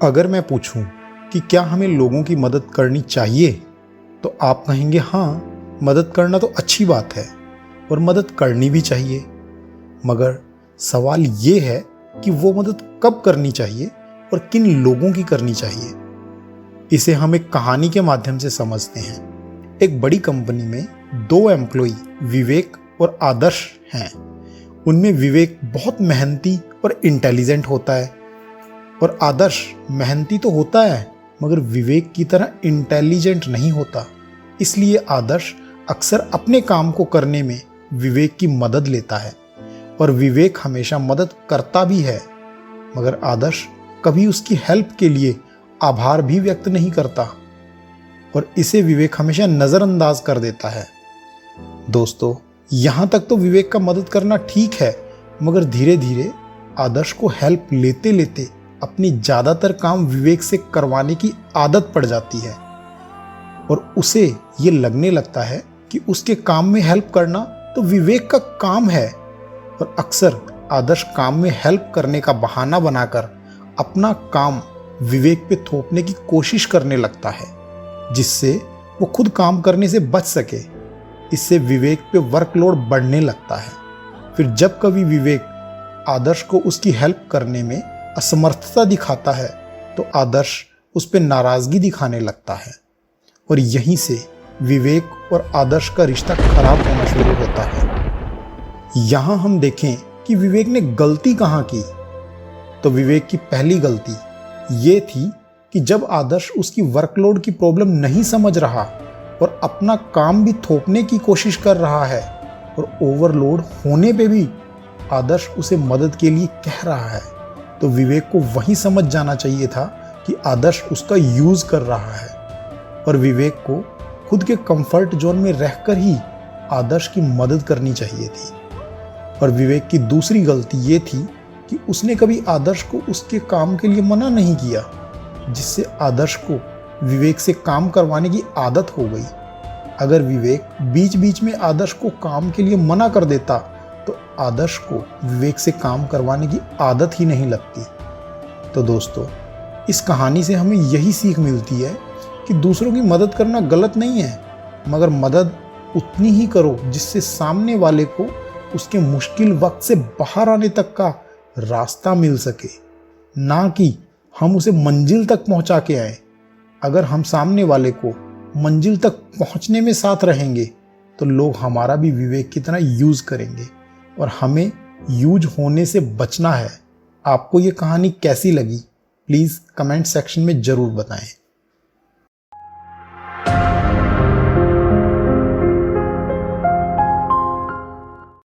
अगर मैं पूछूं कि क्या हमें लोगों की मदद करनी चाहिए, तो आप कहेंगे हाँ, मदद करना तो अच्छी बात है और मदद करनी भी चाहिए। मगर सवाल ये है कि वो मदद कब करनी चाहिए और किन लोगों की करनी चाहिए। इसे हम एक कहानी के माध्यम से समझते हैं। एक बड़ी कंपनी में 2 एम्प्लॉई विवेक और आदर्श हैं। उनमें विवेक बहुत मेहनती और इंटेलिजेंट होता है और आदर्श मेहनती तो होता है मगर विवेक की तरह इंटेलिजेंट नहीं होता। इसलिए आदर्श अक्सर अपने काम को करने में विवेक की मदद लेता है और विवेक हमेशा मदद करता भी है, मगर आदर्श कभी उसकी हेल्प के लिए आभार भी व्यक्त नहीं करता और इसे विवेक हमेशा नज़रअंदाज कर देता है। दोस्तों, यहाँ तक तो विवेक का मदद करना ठीक है, मगर धीरे धीरे आदर्श को हेल्प लेते लेते अपनी ज़्यादातर काम विवेक से करवाने की आदत पड़ जाती है और उसे ये लगने लगता है कि उसके काम में हेल्प करना तो विवेक का काम है। और अक्सर आदर्श काम में हेल्प करने का बहाना बनाकर अपना काम विवेक पे थोपने की कोशिश करने लगता है, जिससे वो खुद काम करने से बच सके। इससे विवेक पे वर्कलोड बढ़ने लगता है। फिर जब कभी विवेक आदर्श को उसकी हेल्प करने में असमर्थता दिखाता है तो आदर्श उस पर नाराजगी दिखाने लगता है और यहीं से विवेक और आदर्श का रिश्ता खराब होना शुरू होता है। यहाँ हम देखें कि विवेक ने गलती कहाँ की, तो विवेक की पहली गलती ये थी कि जब आदर्श उसकी वर्कलोड की प्रॉब्लम नहीं समझ रहा और अपना काम भी थोपने की कोशिश कर रहा है और ओवरलोड होने पे भी आदर्श उसे मदद के लिए कह रहा है, तो विवेक को वहीं समझ जाना चाहिए था कि आदर्श उसका यूज़ कर रहा है और विवेक को खुद के कंफर्ट जोन में रहकर ही आदर्श की मदद करनी चाहिए थी। और विवेक की दूसरी गलती ये थी कि उसने कभी आदर्श को उसके काम के लिए मना नहीं किया, जिससे आदर्श को विवेक से काम करवाने की आदत हो गई। अगर विवेक बीच बीच में आदर्श को काम के लिए मना कर देता तो आदर्श को विवेक से काम करवाने की आदत ही नहीं लगती। तो दोस्तों, इस कहानी से हमें यही सीख मिलती है कि दूसरों की मदद करना गलत नहीं है, मगर मदद उतनी ही करो जिससे सामने वाले को उसके मुश्किल वक्त से बाहर आने तक का रास्ता मिल सके, ना कि हम उसे मंजिल तक पहुंचा के आए। अगर हम सामने वाले को मंजिल तक पहुंचने में साथ रहेंगे तो लोग हमारा भी विवेक की तरह यूज़ करेंगे और हमें यूज होने से बचना है। आपको ये कहानी कैसी लगी, प्लीज़ कमेंट सेक्शन में ज़रूर बताएं।